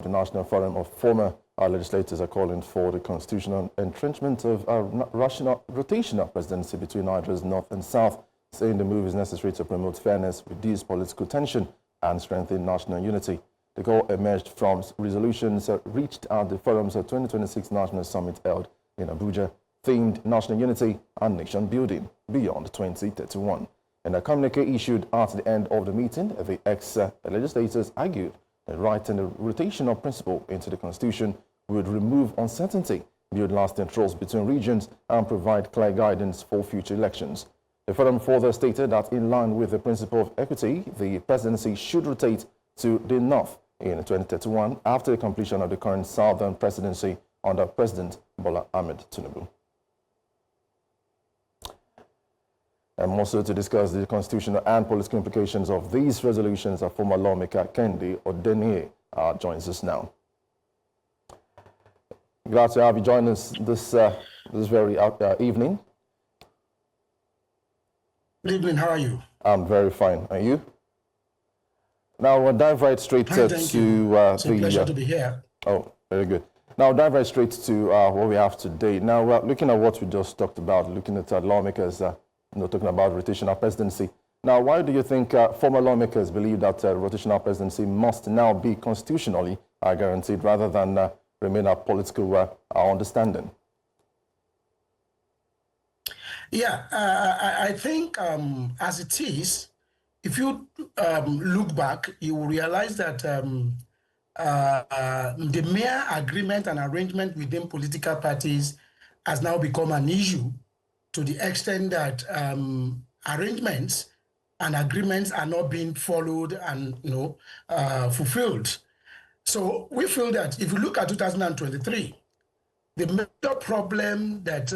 The National Forum of former legislators are calling for the constitutional entrenchment of rotational presidency between Nigeria's north and south, saying the move is necessary to promote fairness, reduce political tension, and strengthen national unity. The call emerged from resolutions reached at the forum's 2026 National Summit held in Abuja, themed National Unity and Nation Building Beyond 2031. In a communique issued at the end of the meeting, the ex-legislators argued that writing the rotational principle into the Constitution would remove uncertainty, build lasting trust between regions, and provide clear guidance for future elections. The forum further stated that in line with the principle of equity, the presidency should rotate to the north in 2031 after the completion of the current southern presidency under President Bola Ahmed Tinubu. And also to discuss the constitutional and political implications of these resolutions, our former lawmaker Kehinde Odeneye joins us now. Glad to have you join us this very evening. Good evening, how are you? I'm very fine. And you? Now we'll dive right straight to it's a pleasure to be here. Oh, very good. Now dive right straight to what we have today. Now looking at what we just talked about, looking at lawmakers, talking about rotational presidency. Now, why do you think former lawmakers believe that rotational presidency must now be constitutionally guaranteed rather than remain a political understanding? Yeah, I think as it is, if you look back, you will realize that the mere agreement and arrangement within political parties has now become an issue to the extent that arrangements and agreements are not being followed and fulfilled. So we feel that if you look at 2023, the major problem that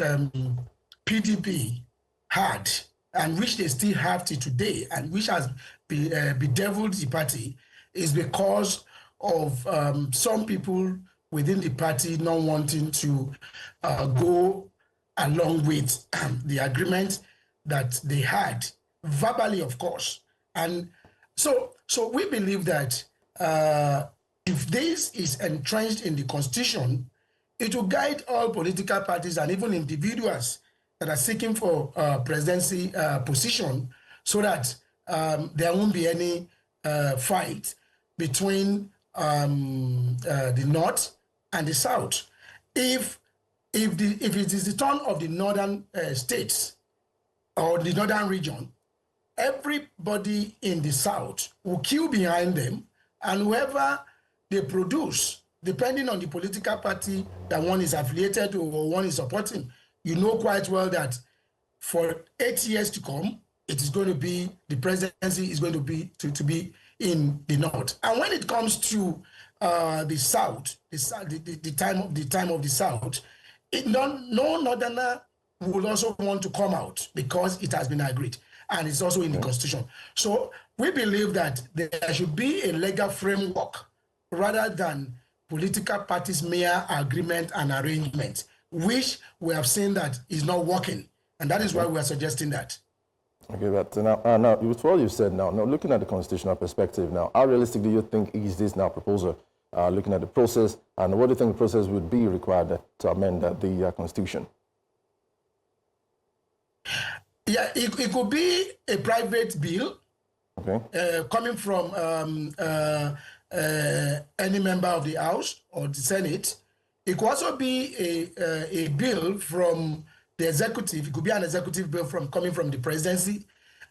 PDP had, and which they still have to today, and which has bedeviled the party, is because of some people within the party not wanting to go along with the agreement that they had, verbally, of course. And so we believe that if this is entrenched in the Constitution, it will guide all political parties and even individuals that are seeking for presidency position, so that there won't be any fight between the North and the South. If it is the turn of the northern states or the northern region, everybody in the South will queue behind them, and whoever they produce, depending on the political party that one is affiliated to or one is supporting, you know quite well that for 8 years to come, it is going to be, the presidency is going to be in the North. And when it comes to the South, the time of the South, no northerner will also want to come out because it has been agreed and it's also in the Constitution. So we believe that there should be a legal framework rather than political parties' mere agreement and arrangement, which we have seen that is not working, and that is why we are suggesting that. Okay, but now with what you said now, looking at the constitutional perspective now, how realistic do you think is this now proposal? Looking at the process, and what do you think the process would be required to amend the Constitution? Yeah, it could be a private bill, okay, coming from any member of the House or the Senate. It could also be a bill from the executive. It could be an executive bill coming from the presidency,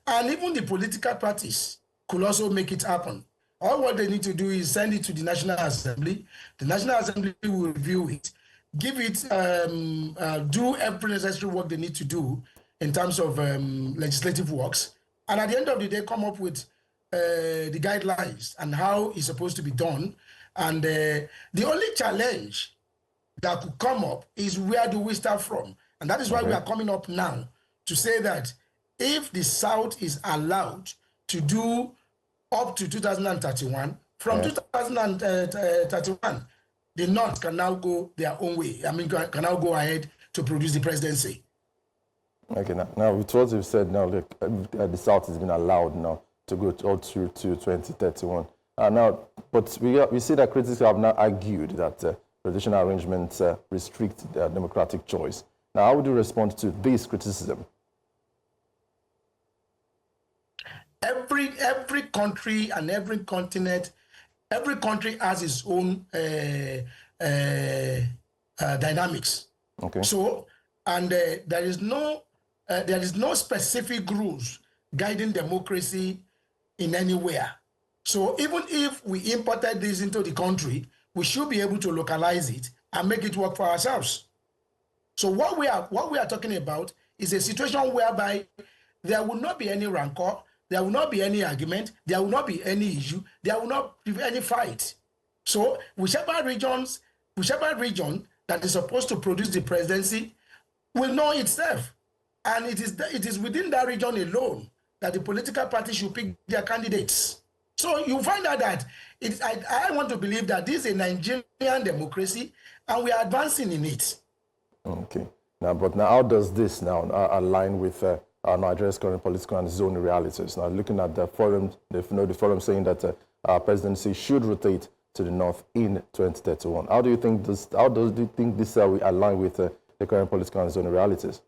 and even the political parties could also make it happen. All what they need to do is send it to the National Assembly. The National Assembly will review it, give it, do every necessary work they need to do in terms of legislative works, and at the end of the day, come up with the guidelines and how it's supposed to be done. And the only challenge that could come up is where do we start from? And that is why we are coming up now to say that if the South is allowed to do up to 2031, from 2031, the North can now go their own way. I mean, can now go ahead to produce the presidency. Okay, now with what you've said now, look, the South has been allowed now to go all through to 2031. But we see that critics have now argued that traditional arrangements restrict democratic choice. Now, how would you respond to this criticism? Every country and every continent, every country has its own dynamics. Okay. So, and there is no specific rules guiding democracy in anywhere. So even if we imported this into the country, we should be able to localize it and make it work for ourselves. So what we are talking about is a situation whereby there will not be any rancor, there will not be any argument, there will not be any issue, there will not be any fight. So whichever region that is supposed to produce the presidency will know itself. And it is within that region alone that the political party should pick their candidates. So you find out that I want to believe that this is a Nigerian democracy and we are advancing in it. Okay. But how does this now align with Nigeria's current political and zone realities? Now, looking at the forum, the forum saying that our presidency should rotate to the north in 2031. How do you think this? How do you think this will align with the current political and zone realities?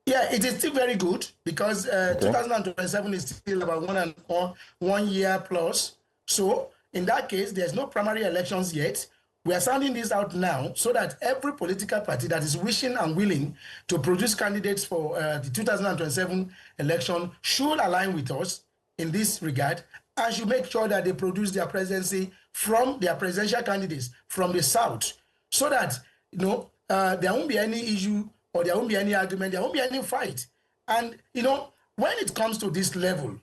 Yeah, it is still very good because 2027 is still about 1 year plus. So in that case, there's no primary elections yet. We are sounding this out now so that every political party that is wishing and willing to produce candidates for the 2027 election should align with us in this regard and should make sure that they produce their presidency from their presidential candidates from the south so that there won't be any issue or there won't be any argument, there won't be any fight. And, when it comes to this level,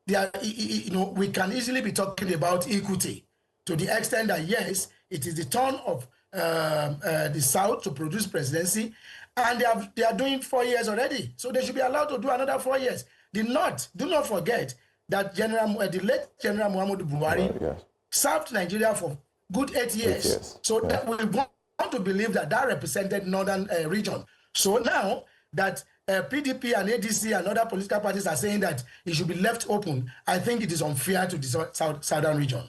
we can easily be talking about equity to the extent that, yes, it is the turn of the South to produce presidency, and they are doing 4 years already. So they should be allowed to do another 4 years. Do not forget that the late General Muhammadu Buhari served Nigeria for good 8 years. So that we want to believe that represented northern region. So now that PDP and ADC and other political parties are saying that it should be left open, I think it is unfair to the southern region.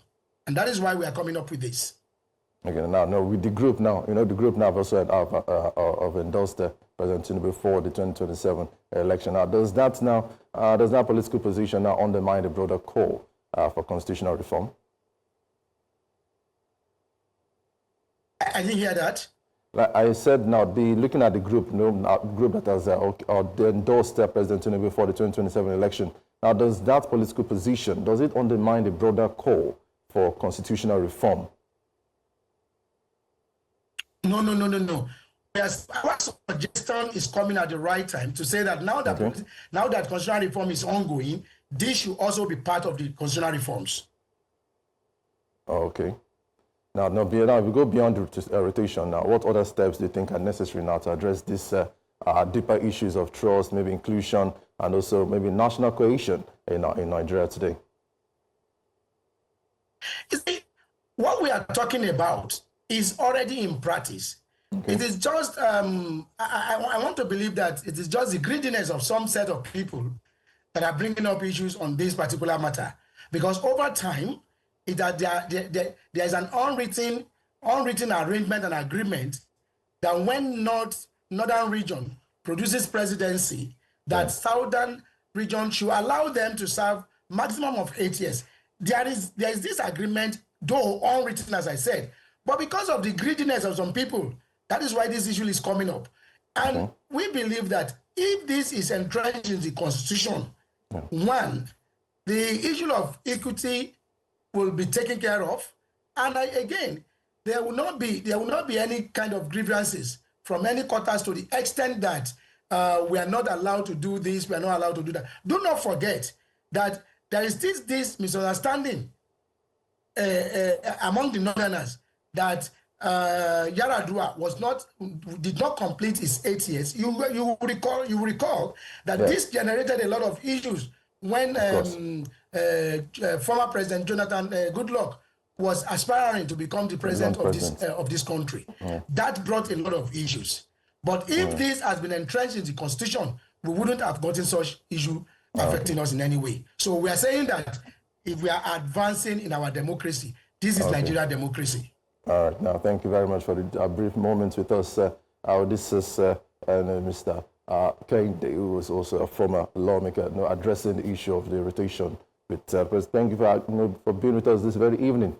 And that is why we are coming up with this. Okay, now with the group now, the group now also have endorsed President Tinubu for the 2027 election. Now, does that political position now undermine the broader call for constitutional reform? I didn't hear that. Like I said, now looking at the group, group that has endorsed President Tinubu for the 2027 election. Now, does that political position undermine the broader call for constitutional reform? No. Yes, our suggestion is coming at the right time to say that now that constitutional reform is ongoing, this should also be part of the constitutional reforms. Okay. Now we go beyond rotation. Now, what other steps do you think are necessary now to address these deeper issues of trust, maybe inclusion, and also maybe national cohesion in Nigeria today? You see, what we are talking about is already in practice. Okay. It is just, I want to believe that it is just the greediness of some set of people that are bringing up issues on this particular matter. Because over time, there is an unwritten arrangement and agreement that when northern region produces presidency, that southern region should allow them to serve maximum of 8 years. There is this agreement, though unwritten, as I said, but because of the greediness of some people, that is why this issue is coming up. And we believe that if this is entrenched in the Constitution, one, the issue of equity will be taken care of, and again, there will not be any kind of grievances from any quarters to the extent that we are not allowed to do this, we are not allowed to do that. Do not forget that there is this misunderstanding among the northerners that Yaradua did not complete his 8 years. You will recall that this generated a lot of issues when former President Jonathan Goodluck was aspiring to become the president of this country. That brought a lot of issues. But if this has been entrenched in the Constitution, we wouldn't have gotten such issue affecting us in any way. So we are saying that if we are advancing in our democracy. This is Nigeria democracy. All right. Now, thank you very much for the brief moment with us. This is Mr. Kehinde, who was also a former lawmaker, addressing the issue of the rotation with President. Thank you for being with us this very evening.